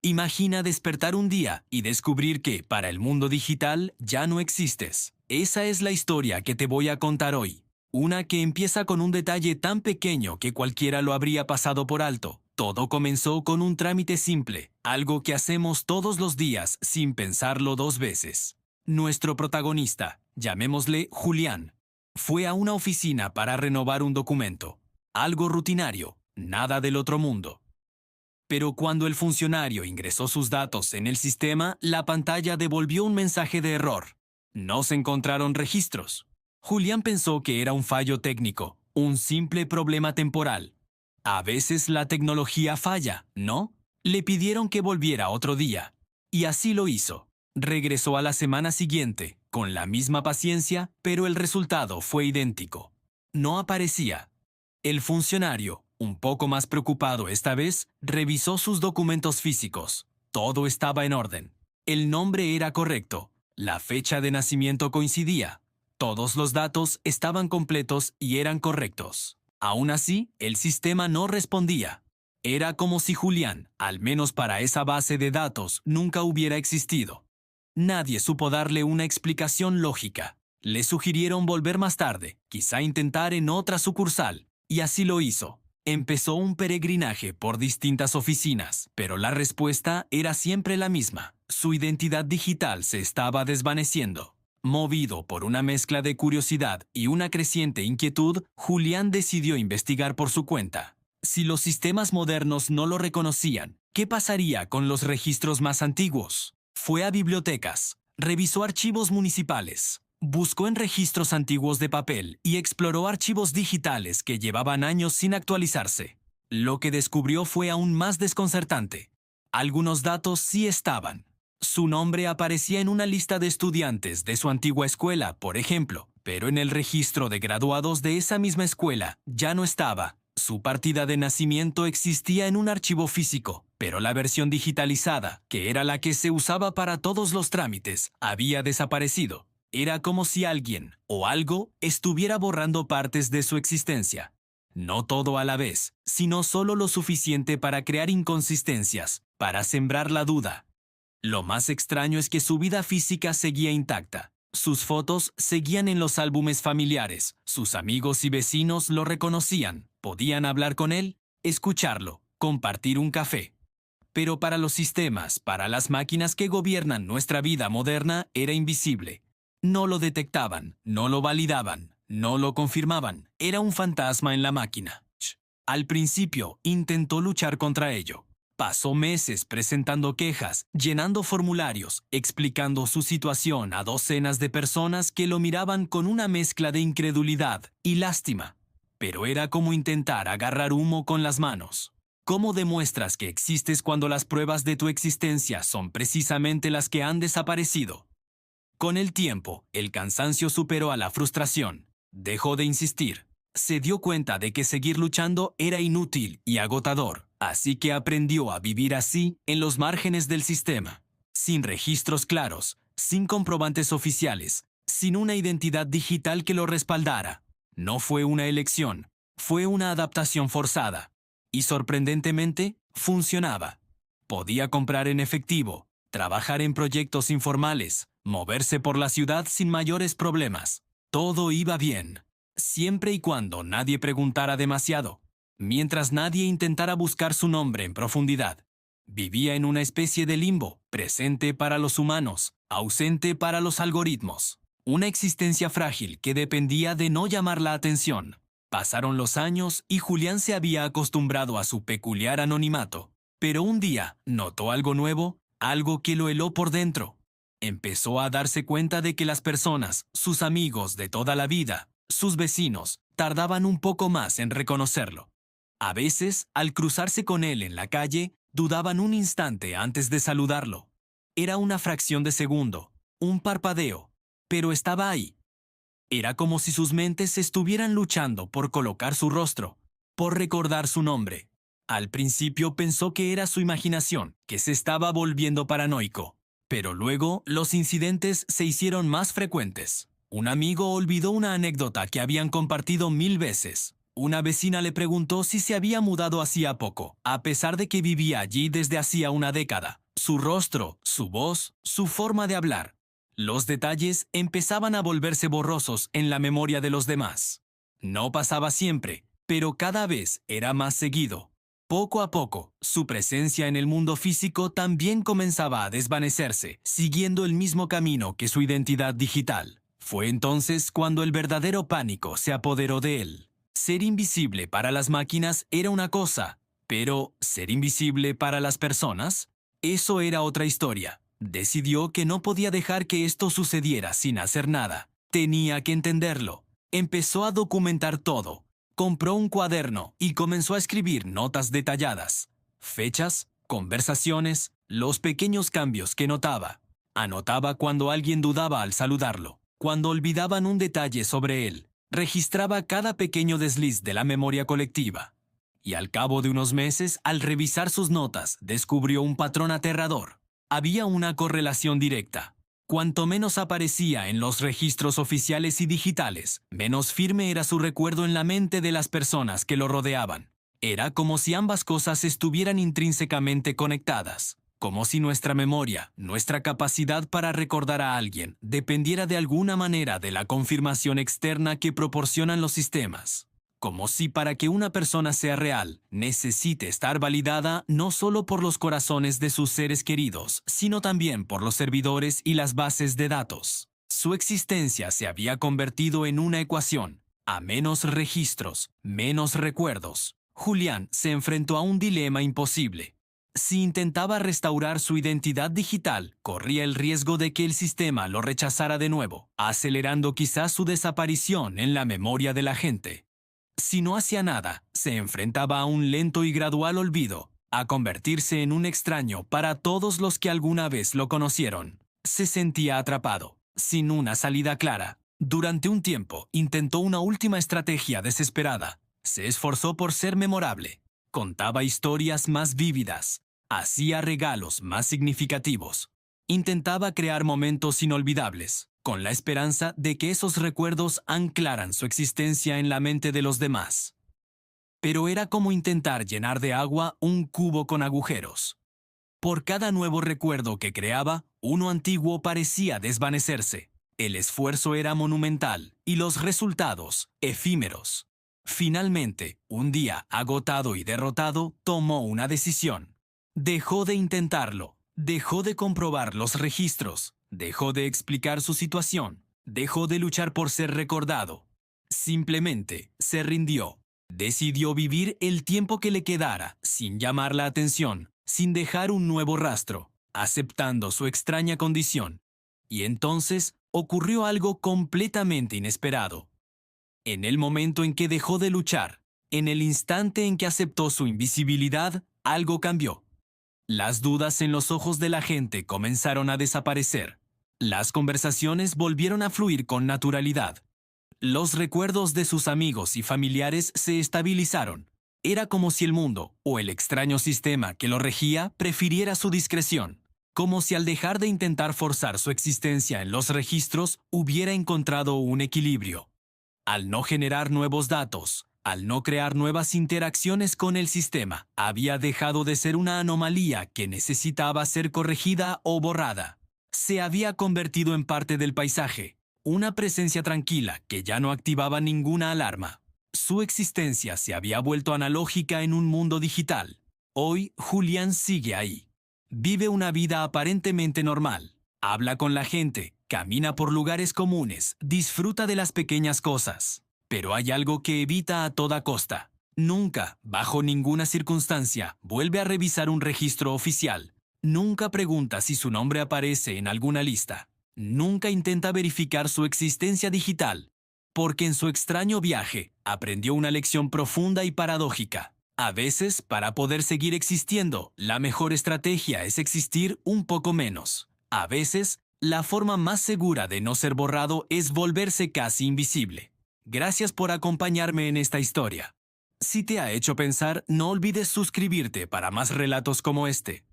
Imagina despertar un día y descubrir que, para el mundo digital, ya no existes. Esa es la historia que te voy a contar hoy. Una que empieza con un detalle tan pequeño que cualquiera lo habría pasado por alto. Todo comenzó con un trámite simple, algo que hacemos todos los días sin pensarlo dos veces. Nuestro protagonista, llamémosle Julián, fue a una oficina para renovar un documento. Algo rutinario, nada del otro mundo. Pero cuando el funcionario ingresó sus datos en el sistema, la pantalla devolvió un mensaje de error. No se encontraron registros. Julián pensó que era un fallo técnico, un simple problema temporal. A veces la tecnología falla, ¿no? Le pidieron que volviera otro día. Y así lo hizo. Regresó a la semana siguiente, con la misma paciencia, pero el resultado fue idéntico. No aparecía. El funcionario, un poco más preocupado esta vez, revisó sus documentos físicos. Todo estaba en orden. El nombre era correcto. La fecha de nacimiento coincidía. Todos los datos estaban completos y eran correctos. Aún así, el sistema no respondía. Era como si Julián, al menos para esa base de datos, nunca hubiera existido. Nadie supo darle una explicación lógica. Le sugirieron volver más tarde, quizá intentar en otra sucursal. Y así lo hizo. Empezó un peregrinaje por distintas oficinas, pero la respuesta era siempre la misma. Su identidad digital se estaba desvaneciendo. Movido por una mezcla de curiosidad y una creciente inquietud, Julián decidió investigar por su cuenta. Si los sistemas modernos no lo reconocían, ¿qué pasaría con los registros más antiguos? Fue a bibliotecas, revisó archivos municipales, buscó en registros antiguos de papel y exploró archivos digitales que llevaban años sin actualizarse. Lo que descubrió fue aún más desconcertante. Algunos datos sí estaban. Su nombre aparecía en una lista de estudiantes de su antigua escuela, por ejemplo, pero en el registro de graduados de esa misma escuela ya no estaba. Su partida de nacimiento existía en un archivo físico, pero la versión digitalizada, que era la que se usaba para todos los trámites, había desaparecido. Era como si alguien o algo estuviera borrando partes de su existencia. No todo a la vez, sino solo lo suficiente para crear inconsistencias, para sembrar la duda. Lo más extraño es que su vida física seguía intacta. Sus fotos seguían en los álbumes familiares. Sus amigos y vecinos lo reconocían. Podían hablar con él, escucharlo, compartir un café. Pero para los sistemas, para las máquinas que gobiernan nuestra vida moderna, era invisible. No lo detectaban, no lo validaban, no lo confirmaban. Era un fantasma en la máquina. Al principio, intentó luchar contra ello. Pasó meses presentando quejas, llenando formularios, explicando su situación a docenas de personas que lo miraban con una mezcla de incredulidad y lástima. Pero era como intentar agarrar humo con las manos. ¿Cómo demuestras que existes cuando las pruebas de tu existencia son precisamente las que han desaparecido? Con el tiempo, el cansancio superó a la frustración. Dejó de insistir. Se dio cuenta de que seguir luchando era inútil y agotador, así que aprendió a vivir así en los márgenes del sistema, sin registros claros, sin comprobantes oficiales, sin una identidad digital que lo respaldara. No fue una elección, fue una adaptación forzada. Y sorprendentemente, funcionaba. Podía comprar en efectivo, trabajar en proyectos informales, moverse por la ciudad sin mayores problemas. Todo iba bien. Siempre y cuando nadie preguntara demasiado, mientras nadie intentara buscar su nombre en profundidad. Vivía en una especie de limbo, presente para los humanos, ausente para los algoritmos. Una existencia frágil que dependía de no llamar la atención. Pasaron los años y Julián se había acostumbrado a su peculiar anonimato. Pero un día notó algo nuevo, algo que lo heló por dentro. Empezó a darse cuenta de que las personas, sus amigos de toda la vida, sus vecinos, tardaban un poco más en reconocerlo. A veces, al cruzarse con él en la calle, dudaban un instante antes de saludarlo. Era una fracción de segundo, un parpadeo, pero estaba ahí. Era como si sus mentes estuvieran luchando por colocar su rostro, por recordar su nombre. Al principio pensó que era su imaginación, que se estaba volviendo paranoico. Pero luego los incidentes se hicieron más frecuentes. Un amigo olvidó una anécdota que habían compartido 1000 veces. Una vecina le preguntó si se había mudado hacía poco, a pesar de que vivía allí desde hacía una década. Su rostro, su voz, su forma de hablar. Los detalles empezaban a volverse borrosos en la memoria de los demás. No pasaba siempre, pero cada vez era más seguido. Poco a poco, su presencia en el mundo físico también comenzaba a desvanecerse, siguiendo el mismo camino que su identidad digital. Fue entonces cuando el verdadero pánico se apoderó de él. Ser invisible para las máquinas era una cosa, pero ¿ser invisible para las personas? Eso era otra historia. Decidió que no podía dejar que esto sucediera sin hacer nada. Tenía que entenderlo. Empezó a documentar todo. Compró un cuaderno y comenzó a escribir notas detalladas. Fechas, conversaciones, los pequeños cambios que notaba. Anotaba cuando alguien dudaba al saludarlo, cuando olvidaban un detalle sobre él. Registraba cada pequeño desliz de la memoria colectiva. Y al cabo de unos meses, al revisar sus notas, descubrió un patrón aterrador. Había una correlación directa. Cuanto menos aparecía en los registros oficiales y digitales, menos firme era su recuerdo en la mente de las personas que lo rodeaban. Era como si ambas cosas estuvieran intrínsecamente conectadas, como si nuestra memoria, nuestra capacidad para recordar a alguien, dependiera de alguna manera de la confirmación externa que proporcionan los sistemas. Como si para que una persona sea real, necesite estar validada no solo por los corazones de sus seres queridos, sino también por los servidores y las bases de datos. Su existencia se había convertido en una ecuación. A menos registros, menos recuerdos. Julián se enfrentó a un dilema imposible. Si intentaba restaurar su identidad digital, corría el riesgo de que el sistema lo rechazara de nuevo, acelerando quizás su desaparición en la memoria de la gente. Si no hacía nada, se enfrentaba a un lento y gradual olvido, a convertirse en un extraño para todos los que alguna vez lo conocieron. Se sentía atrapado, sin una salida clara. Durante un tiempo, intentó una última estrategia desesperada. Se esforzó por ser memorable. Contaba historias más vívidas. Hacía regalos más significativos. Intentaba crear momentos inolvidables, con la esperanza de que esos recuerdos anclaran su existencia en la mente de los demás. Pero era como intentar llenar de agua un cubo con agujeros. Por cada nuevo recuerdo que creaba, uno antiguo parecía desvanecerse. El esfuerzo era monumental y los resultados efímeros. Finalmente, un día, agotado y derrotado, tomó una decisión. Dejó de intentarlo. Dejó de comprobar los registros, dejó de explicar su situación, dejó de luchar por ser recordado. Simplemente se rindió. Decidió vivir el tiempo que le quedara, sin llamar la atención, sin dejar un nuevo rastro, aceptando su extraña condición. Y entonces ocurrió algo completamente inesperado. En el momento en que dejó de luchar, en el instante en que aceptó su invisibilidad, algo cambió. Las dudas en los ojos de la gente comenzaron a desaparecer. Las conversaciones volvieron a fluir con naturalidad. Los recuerdos de sus amigos y familiares se estabilizaron. Era como si el mundo, o el extraño sistema que lo regía, prefiriera su discreción. Como si al dejar de intentar forzar su existencia en los registros, hubiera encontrado un equilibrio. Al no generar nuevos datos, al no crear nuevas interacciones con el sistema, había dejado de ser una anomalía que necesitaba ser corregida o borrada. Se había convertido en parte del paisaje, una presencia tranquila que ya no activaba ninguna alarma. Su existencia se había vuelto analógica en un mundo digital. Hoy, Julián sigue ahí. Vive una vida aparentemente normal. Habla con la gente, camina por lugares comunes, disfruta de las pequeñas cosas. Pero hay algo que evita a toda costa. Nunca, bajo ninguna circunstancia, vuelve a revisar un registro oficial. Nunca pregunta si su nombre aparece en alguna lista. Nunca intenta verificar su existencia digital. Porque en su extraño viaje, aprendió una lección profunda y paradójica. A veces, para poder seguir existiendo, la mejor estrategia es existir un poco menos. A veces, la forma más segura de no ser borrado es volverse casi invisible. Gracias por acompañarme en esta historia. Si te ha hecho pensar, no olvides suscribirte para más relatos como este.